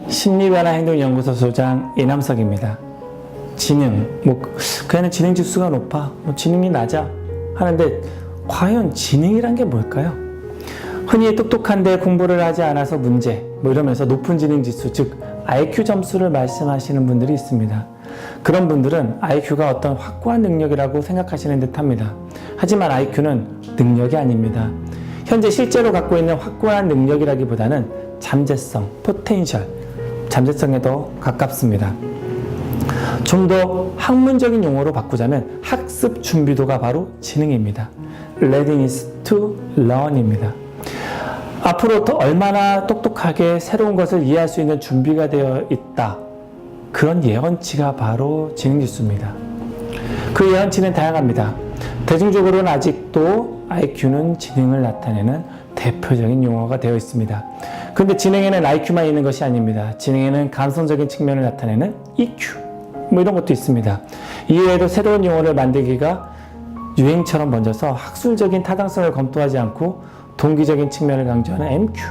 심리변화 행동연구소 소장 이남석입니다. 지능, 그 애는 지능 지수가 높아, 지능이 낮아 하는데 과연 지능이란 게 뭘까요? 흔히 똑똑한데 공부를 하지 않아서 문제, 이러면서 높은 지능 지수, 즉 IQ 점수를 말씀하시는 분들이 있습니다. 그런 분들은 IQ가 어떤 확고한 능력이라고 생각하시는 듯 합니다. 하지만 IQ는 능력이 아닙니다. 현재 실제로 갖고 있는 확고한 능력이라기보다는 잠재성, 포텐셜, 잠재성에 더 가깝습니다. 좀 더 학문적인 용어로 바꾸자면 학습 준비도가 바로 지능입니다. Readiness to learn입니다. 앞으로 더 얼마나 똑똑하게 새로운 것을 이해할 수 있는 준비가 되어 있다. 그런 예언치가 바로 지능지수입니다. 그 예언치는 다양합니다. 대중적으로는 아직도 IQ는 지능을 나타내는 대표적인 용어가 되어 있습니다. 그런데 지능에는 IQ만 있는 것이 아닙니다. 지능에는 감성적인 측면을 나타내는 EQ, 이런 것도 있습니다. 이외에도 새로운 용어를 만들기가 유행처럼 번져서 학술적인 타당성을 검토하지 않고 동기적인 측면을 강조하는 MQ,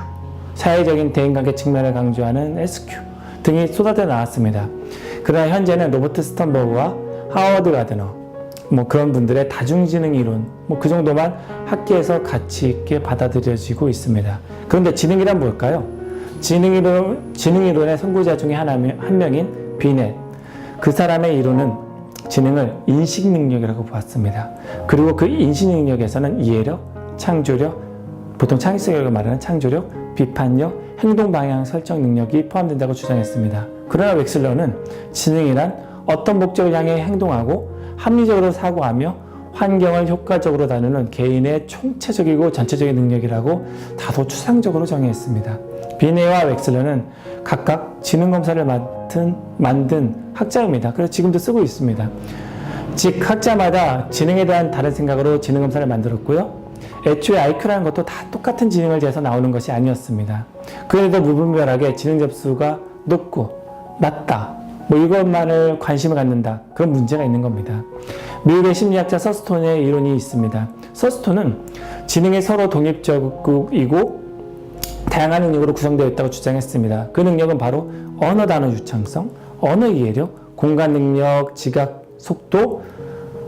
사회적인 대인관계 측면을 강조하는 SQ 등이 쏟아져 나왔습니다. 그러나 현재는 로버트 스턴버그와 하워드 가드너, 그런 분들의 다중지능 이론, 그 정도만 학계에서 가치 있게 받아들여지고 있습니다. 그런데 지능이란 뭘까요? 지능이론의 선구자 중에 한 명인 비넷, 그 사람의 이론은 지능을 인식 능력이라고 보았습니다. 그리고 그 인식 능력에서는 이해력, 창조력, 보통 창의성이라고 말하는 창조력, 비판력, 행동 방향 설정 능력이 포함된다고 주장했습니다. 그러나 웩슬러는 지능이란 어떤 목적을 향해 행동하고 합리적으로 사고하며 환경을 효과적으로 다루는 개인의 총체적이고 전체적인 능력이라고 다소 추상적으로 정의했습니다. 비네와 웩슬러는 각각 지능검사를 만든 학자입니다. 그래서 지금도 쓰고 있습니다. 즉 학자마다 지능에 대한 다른 생각으로 지능검사를 만들었고요. 애초에 IQ라는 것도 다 똑같은 지능을 재서 나오는 것이 아니었습니다. 그래도 무분별하게 지능 점수가 높고 낮다, 이것만을 관심을 갖는다, 그런 문제가 있는 겁니다. 미국의 심리학자 서스톤의 이론이 있습니다. 서스톤은 지능이 서로 독립적이고 다양한 능력으로 구성되어 있다고 주장했습니다. 그 능력은 바로 언어 단어 유창성, 언어 이해력, 공간 능력, 지각 속도,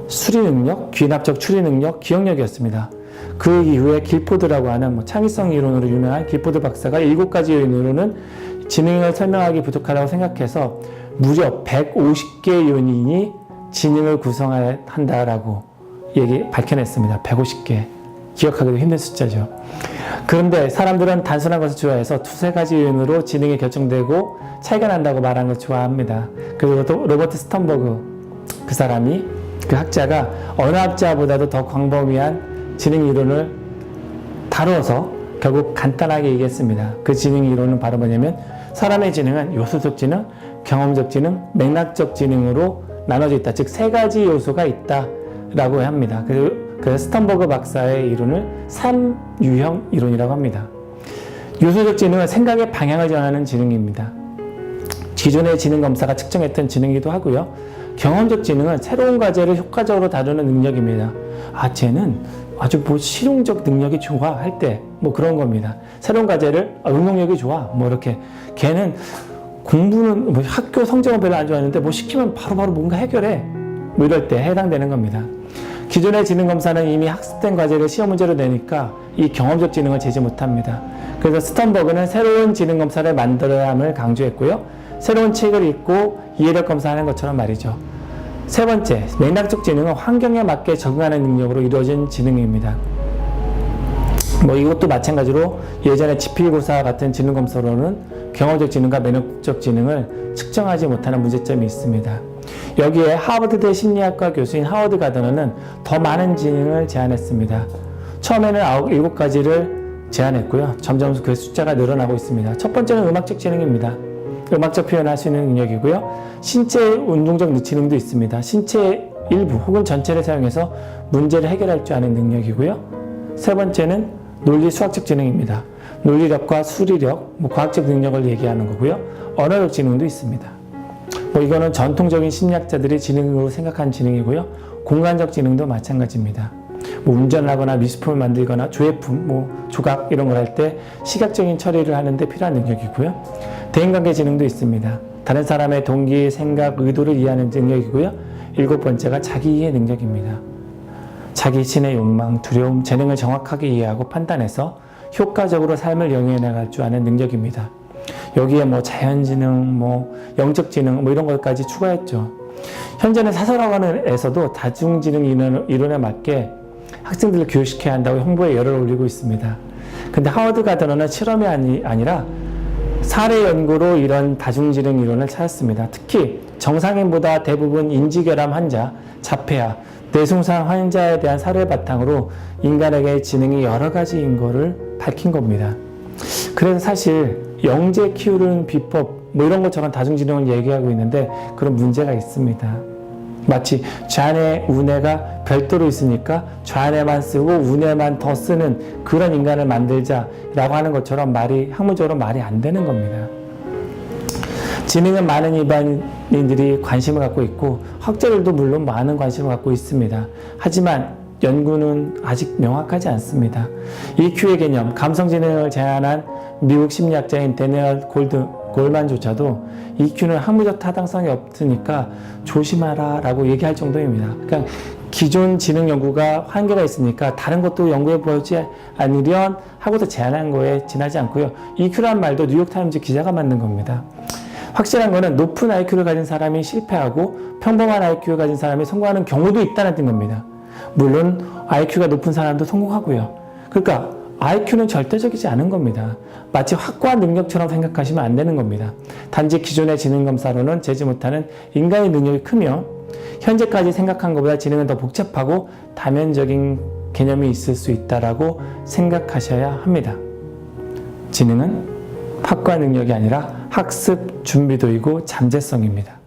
수리 능력, 귀납적 추리 능력, 기억력이었습니다. 그 이후에 길포드라고 하는 창의성 이론으로 유명한 길포드 박사가 7가지 요인으로는 지능을 설명하기 부족하다고 생각해서 무려 150개 요인이 지능을 구성한다라고 밝혀냈습니다. 150개. 기억하기도 힘든 숫자죠. 그런데 사람들은 단순한 것을 좋아해서 2-3가지 요인으로 지능이 결정되고 차이가 난다고 말하는 것을 좋아합니다. 그리고 또 로버트 스턴버그, 그 학자가 언어학자보다도 더 광범위한 지능 이론을 다뤄서 결국 간단하게 얘기했습니다. 그 지능 이론은 바로 뭐냐면 사람의 지능은 요소적 지능, 경험적 지능, 맥락적 지능으로 나눠져 있다. 즉 3가지 요소가 있다라고 합니다. 그래서 스턴버그 박사의 이론을 3유형 이론이라고 합니다. 요소적 지능은 생각의 방향을 정하는 지능입니다. 기존의 지능 검사가 측정했던 지능이기도 하고요. 경험적 지능은 새로운 과제를 효과적으로 다루는 능력입니다. 쟤는 아주 실용적 능력이 좋아 할 때 그런 겁니다. 새로운 과제를 응용력이 좋아 이렇게. 걔는 공부는 학교 성적은 별로 안 좋아하는데 시키면 바로바로 뭔가 해결해 이럴 때 해당되는 겁니다. 기존의 지능 검사는 이미 학습된 과제를 시험 문제로 내니까 이 경험적 지능을 재지 못합니다. 그래서 스턴버그는 새로운 지능 검사를 만들어야 함을 강조했고요. 새로운 책을 읽고 이해력 검사하는 것처럼 말이죠. 세 번째, 맥락적 지능은 환경에 맞게 적응하는 능력으로 이루어진 지능입니다. 이것도 마찬가지로 예전에 지필고사 같은 지능 검사로는 경험적 지능과 맥락적 지능을 측정하지 못하는 문제점이 있습니다. 여기에 하버드대 심리학과 교수인 하워드 가드너는 더 많은 지능을 제안했습니다. 처음에는 7가지를 제안했고요. 점점 그 숫자가 늘어나고 있습니다. 첫 번째는 음악적 지능입니다. 음악적 표현을 할 수 있는 능력이고요. 신체 운동적 지능도 있습니다. 신체 일부 혹은 전체를 사용해서 문제를 해결할 줄 아는 능력이고요. 세 번째는 논리 수학적 지능입니다. 논리력과 수리력, 과학적 능력을 얘기하는 거고요. 언어적 지능도 있습니다. 이거는 전통적인 심리학자들이 지능으로 생각하는 지능이고요. 공간적 지능도 마찬가지입니다. 뭐 운전을 하거나 미술품을 만들거나 조회품, 뭐 조각 이런 걸 할 때 시각적인 처리를 하는데 필요한 능력이고요. 대인관계 지능도 있습니다. 다른 사람의 동기, 생각, 의도를 이해하는 능력이고요. 7번째가 자기이해 능력입니다. 자기 신의 욕망, 두려움, 재능을 정확하게 이해하고 판단해서 효과적으로 삶을 영위해 나갈 줄 아는 능력입니다. 여기에 뭐 자연지능, 뭐 영적지능 뭐 이런 것까지 추가했죠. 현재는 사설학원에서도 다중지능 이론에 맞게 학생들을 교육시켜야 한다고 홍보에 열을 올리고 있습니다. 근데 하워드 가드너는 실험이 아니라 사례 연구로 이런 다중지능 이론을 찾았습니다. 특히 정상인보다 대부분 인지결함 환자, 자폐아, 뇌손상 환자에 대한 사례 바탕으로 인간에게 지능이 여러 가지인 거를 밝힌 겁니다. 그래서 사실 영재 키우는 비법 뭐 이런 것처럼 다중지능을 얘기하고 있는데 그런 문제가 있습니다. 마치 좌뇌, 우뇌가 별도로 있으니까 좌뇌만 쓰고 우뇌만 더 쓰는 그런 인간을 만들자라고 하는 것처럼 학문적으로 말이 안 되는 겁니다. 지능은 많은 일반인들이 관심을 갖고 있고 학자들도 물론 많은 관심을 갖고 있습니다. 하지만 연구는 아직 명확하지 않습니다. EQ의 개념, 감성지능을 제안한 미국 심리학자인 데니얼 골만조차도 EQ는 학문적 타당성이 없으니까 조심하라 라고 얘기할 정도입니다. 그러니까 기존 지능 연구가 한계가 있으니까 다른 것도 연구해 보지 않으련 하고도 제안한 거에 지나지 않고요. EQ란 말도 뉴욕타임즈 기자가 만든 겁니다. 확실한 거는 높은 IQ를 가진 사람이 실패하고 평범한 IQ를 가진 사람이 성공하는 경우도 있다는 겁니다. 물론 IQ가 높은 사람도 성공하고요. 그러니까 IQ는 절대적이지 않은 겁니다. 마치 확고한 능력처럼 생각하시면 안 되는 겁니다. 단지 기존의 지능검사로는 재지 못하는 인간의 능력이 크며 현재까지 생각한 것보다 지능은 더 복잡하고 다면적인 개념이 있을 수 있다라고 생각하셔야 합니다. 지능은 확고한 능력이 아니라 학습 준비도이고 잠재성입니다.